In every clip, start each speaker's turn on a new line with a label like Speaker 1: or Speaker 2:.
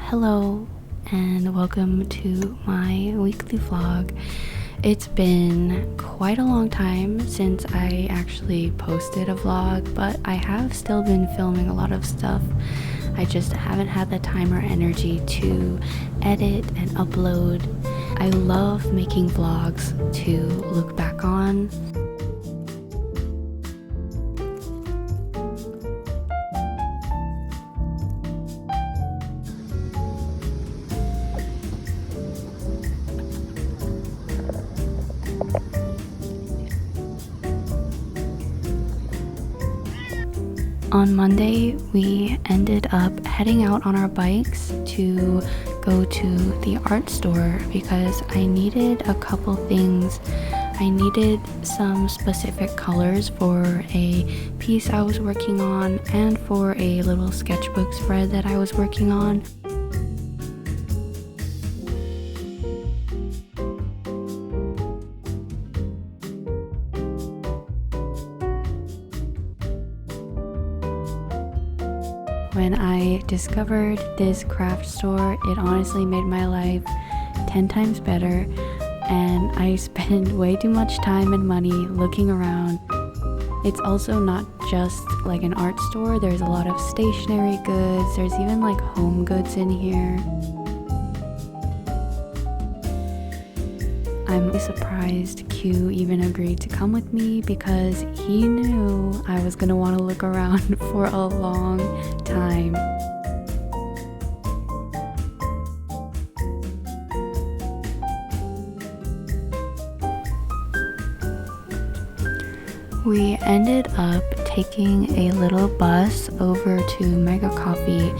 Speaker 1: Hello and welcome to my weekly vlog. It's been quite a long time since I actually posted a vlog, but I have still been filming a lot of stuff. I just haven't had the time or energy to edit and upload. I love making vlogs to look back on. On Monday, we ended up heading out on our bikes to go to the art store because I needed a couple things. I needed some specific colors for a piece I was working on and for a little sketchbook spread that I was working on. When I discovered this craft store, it honestly made my life 10 times better, and I spend way too much time and money looking around. It's also not just like an art store, there's a lot of stationery goods, there's even like home goods in here. I'm surprised Q even agreed to come with me because he knew I was gonna want to look around for a long time. We ended up taking a little bus over to Mega Coffee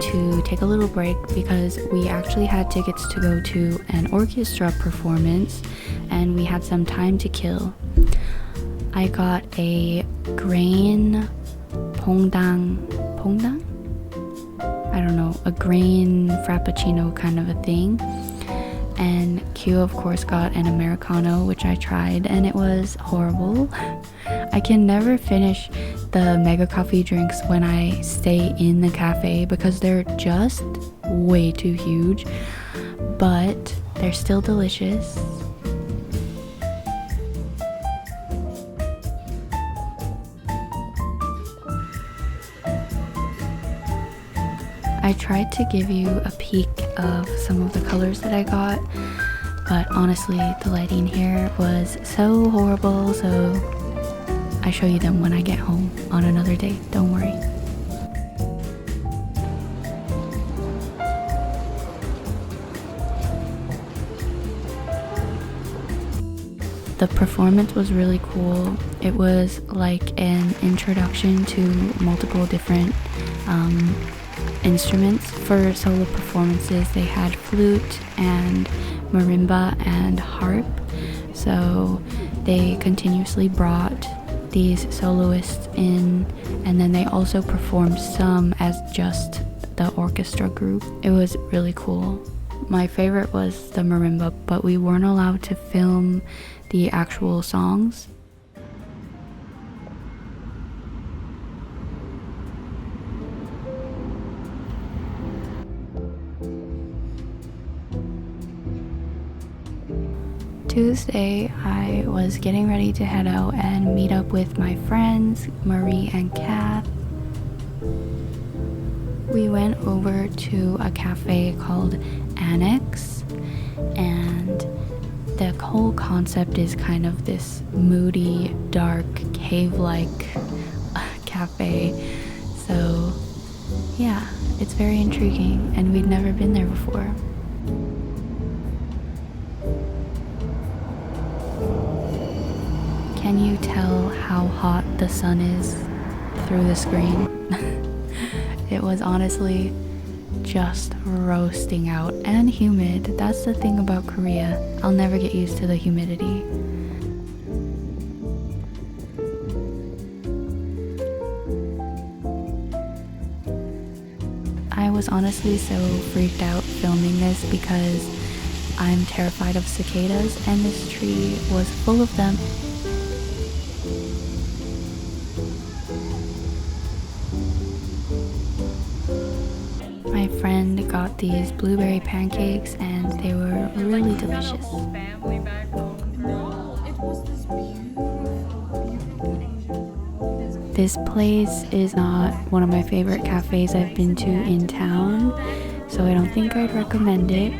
Speaker 1: to take a little break because we actually had tickets to go to an orchestra performance and we had some time to kill. I got a grain pongdang? I don't know, a grain frappuccino kind of a thing. And Q of course got an Americano, which I tried and it was horrible. I can never finish the Mega Coffee drinks when I stay in the cafe because they're just way too huge, but they're still delicious. I tried to give you a peek of some of the colors that I got, but honestly the lighting here was so horrible, so I show you them when I get home on another day, don't worry. The performance was really cool. It was like an introduction to multiple different instruments. For solo performances, they had flute and marimba and harp. So they continuously brought these soloists in, and then they also performed some as just the orchestra group. It was really cool. My favorite was the marimba, but we weren't allowed to film the actual songs. Tuesday, I was getting ready to head out and meet up with my friends, Marie and Kath. We went over to a cafe called Annex, and the whole concept is kind of this moody, dark, cave-like cafe. So yeah, it's very intriguing, and we'd never been there before. Can you tell how hot the sun is through the screen? It was honestly just roasting out and humid. That's the thing about Korea. I'll never get used to the humidity. I was honestly so freaked out filming this because I'm terrified of cicadas, and this tree was full of them. My friend got these blueberry pancakes and they were really delicious.
Speaker 2: Family back home. No, it was this beautiful.
Speaker 1: This place is not one of my favorite cafes I've been to in town, so I don't think I'd recommend it.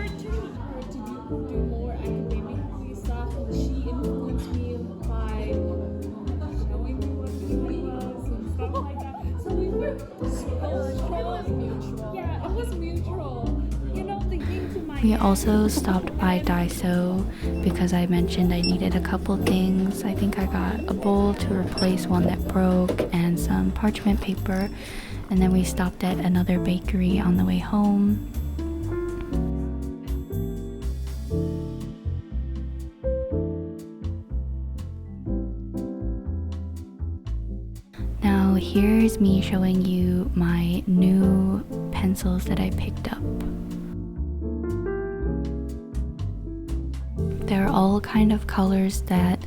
Speaker 1: We also stopped by Daiso because I mentioned I needed a couple things. I think I got a bowl to replace one that broke and some parchment paper, and then we stopped at another bakery on the way home. Now here's me showing you my new pencils that I picked up. They're all kind of colors that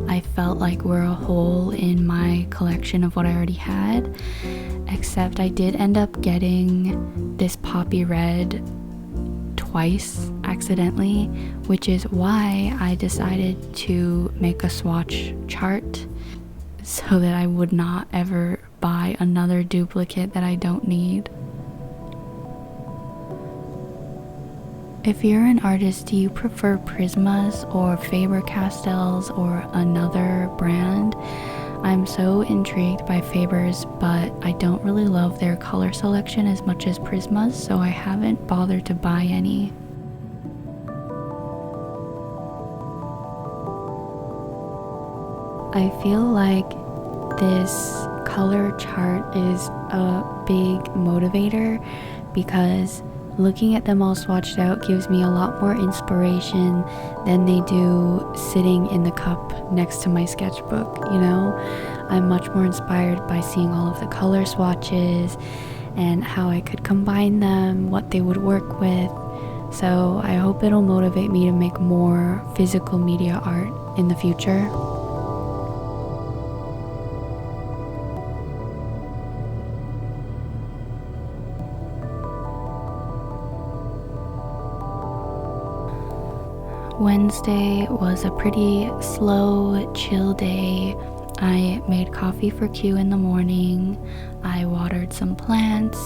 Speaker 1: I felt like were a hole in my collection of what I already had, except I did end up getting this poppy red twice accidentally, which is why I decided to make a swatch chart so that I would not ever buy another duplicate that I don't need. If you're an artist, do you prefer Prismas or Faber-Castells or another brand? I'm so intrigued by Faber's, but I don't really love their color selection as much as Prisma's, so I haven't bothered to buy any. I feel like this color chart is a big motivator because looking at them all swatched out gives me a lot more inspiration than they do sitting in the cup next to my sketchbook, you know? I'm much more inspired by seeing all of the color swatches and how I could combine them, what they would work with. So I hope it'll motivate me to make more physical media art in the future. Wednesday was a pretty slow, chill day. I made coffee for Q in the morning, I watered some plants,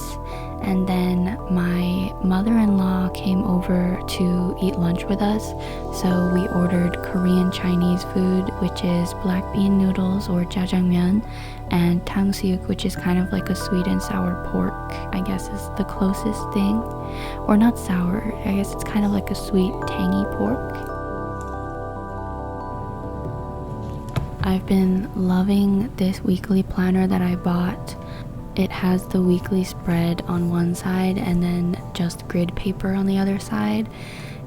Speaker 1: and then my mother-in-law came over to eat lunch with us, so we ordered Korean Chinese food, which is black bean noodles or jjajangmyeon, and 탕수육, which is kind of like a sweet and sour pork, I guess is the closest thing. Or not sour, I guess it's kind of like a sweet, tangy pork. I've been loving this weekly planner that I bought. It has the weekly spread on one side and then just grid paper on the other side.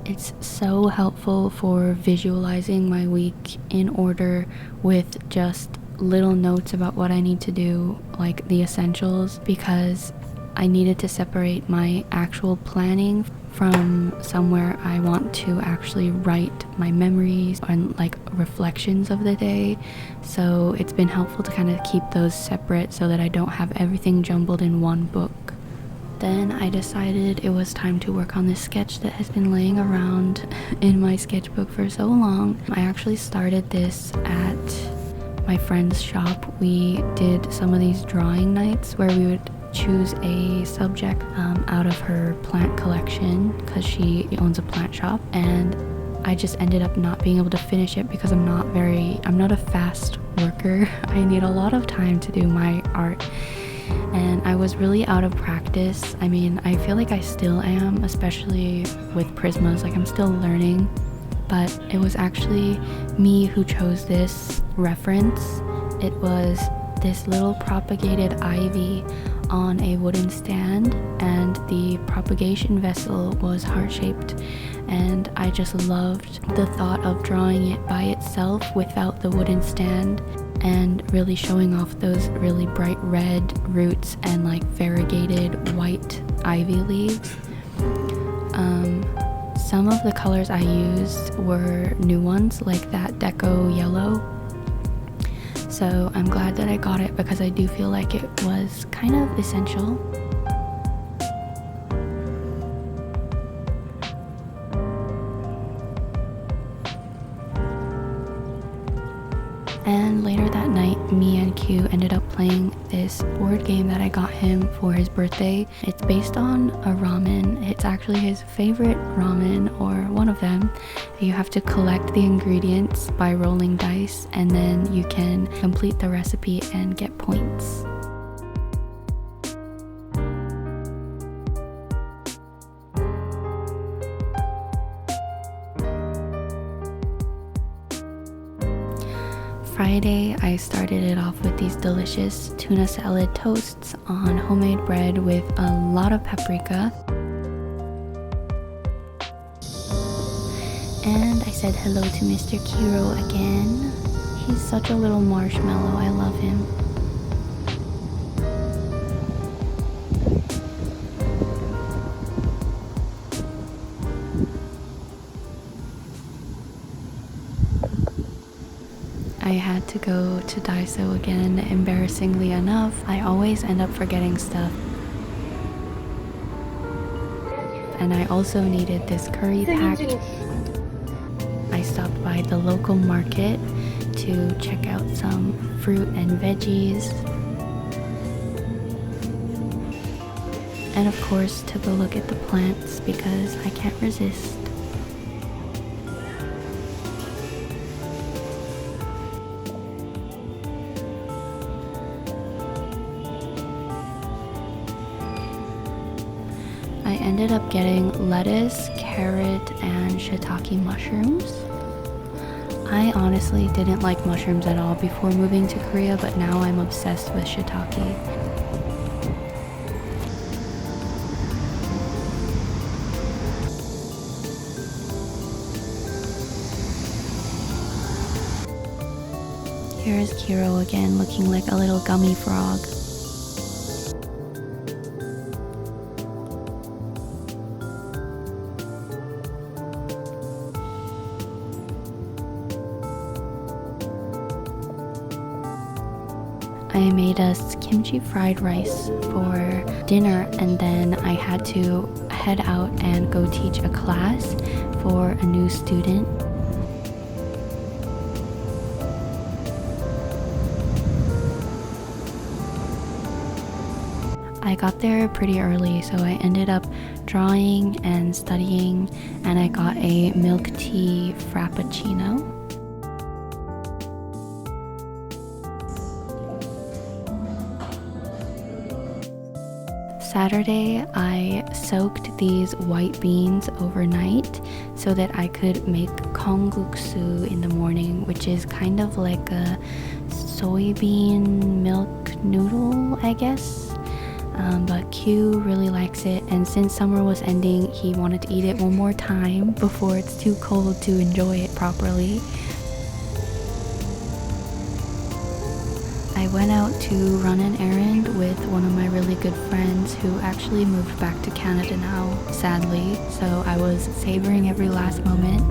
Speaker 1: It's so helpful for visualizing my week in order with just little notes about what I need to do, like the essentials, because I needed to separate my actual planning from somewhere I want to actually write my memories and like reflections of the day. So it's been helpful to kind of keep those separate so that I don't have everything jumbled in one book. Then I decided it was time to work on this sketch that has been laying around in my sketchbook for so long. I actually started this at my friend's shop. We did some of these drawing nights where we would choose a subject out of her plant collection because she owns a plant shop, and I just ended up not being able to finish it because I'm not a fast worker. I need a lot of time to do my art, and I was really out of practice. I mean, I feel like I still am, especially with Prismas, like I'm still learning, but it was actually me who chose this reference. It was this little propagated ivy on a wooden stand, and the propagation vessel was heart-shaped, and I just loved the thought of drawing it by itself without the wooden stand and really showing off those really bright red roots and like variegated white ivy leaves. Some of the colors I used were new ones, like that deco yellow. So I'm glad that I got it because I do feel like it was kind of essential. And later that night, me and Q ended up playing this board game that I got him for his birthday. It's based on a ramen. It's actually his favorite ramen, or one of them. You have to collect the ingredients by rolling dice, and then you can complete the recipe and get points. Friday, I started it off with these delicious tuna salad toasts on homemade bread with a lot of paprika. And I said hello to Mr. Kiro again. He's such a little marshmallow, I love him. I had to go to Daiso again. Embarrassingly enough, I always end up forgetting stuff. And I also needed this curry pack. I stopped by the local market to check out some fruit and veggies. And of course, took a look at the plants because I can't resist. I ended up getting lettuce, carrot, and shiitake mushrooms. I honestly didn't like mushrooms at all before moving to Korea, but now I'm obsessed with shiitake. Here's Kiro again, looking like a little gummy frog. I made us kimchi fried rice for dinner, and then I had to head out and go teach a class for a new student. I got there pretty early, so I ended up drawing and studying, and I got a milk tea frappuccino. Saturday, I soaked these white beans overnight so that I could make kongguksu in the morning, which is kind of like a soybean milk noodle, I guess. But Q really likes it, and since summer was ending, he wanted to eat it one more time before it's too cold to enjoy it properly. I went out to run an errand with one of my really good friends who actually moved back to Canada now, sadly, so I was savoring every last moment.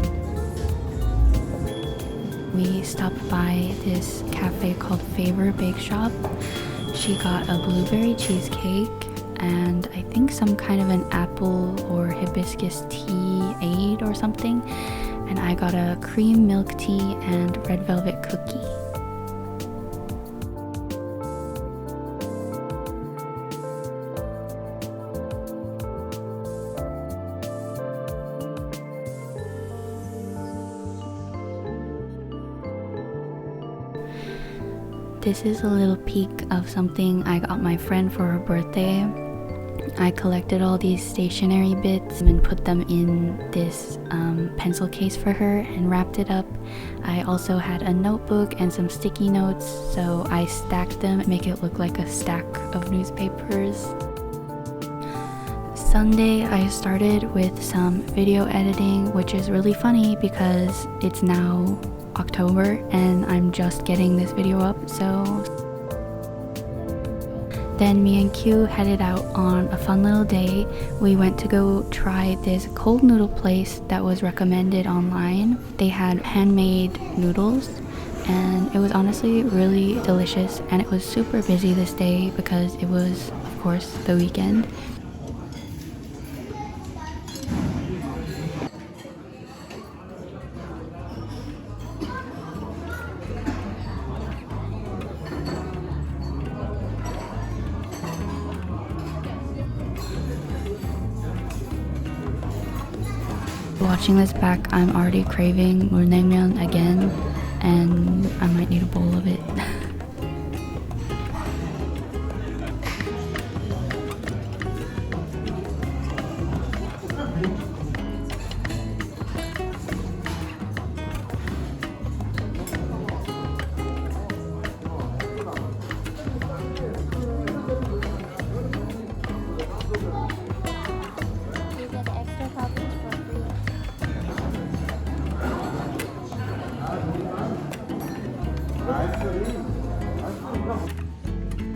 Speaker 1: We stopped by this cafe called Favor Bake Shop. She got a blueberry cheesecake and I think some kind of an apple or hibiscus tea aid or something, and I got a cream milk tea and red velvet cookie. This is a little peek of something I got my friend for her birthday. I collected all these stationery bits and put them in this pencil case for her and wrapped it up. I also had a notebook and some sticky notes, so I stacked them and make it look like a stack of newspapers. Sunday, I started with some video editing, which is really funny because it's now October and I'm just getting this video up, so then me and Q headed out on a fun little day. We went to go try this cold noodle place that was recommended online. They had handmade noodles and it was honestly really delicious, and it was super busy this day because it was, of course, the weekend. Watching this back, I'm already craving 물냉면 again, and I might need a bowl of it.
Speaker 3: You get extra copies for free.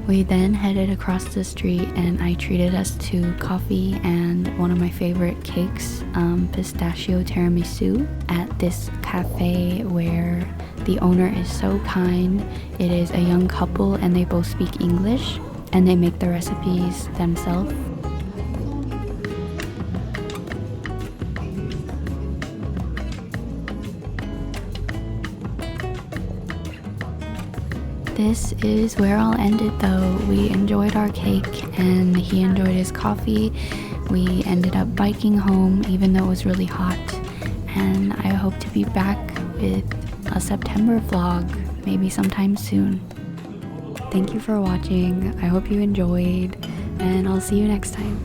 Speaker 1: We then headed across the street and I treated us to coffee and one of my favorite cakes, pistachio tiramisu, at this cafe where the owner is so kind. It is a young couple and they both speak English and they make the recipes themselves. This is where I'll end it though. We enjoyed our cake and he enjoyed his coffee. We ended up biking home even though it was really hot. And I hope to be back with a September vlog, maybe sometime soon. Thank you for watching. I hope you enjoyed and I'll see you next time.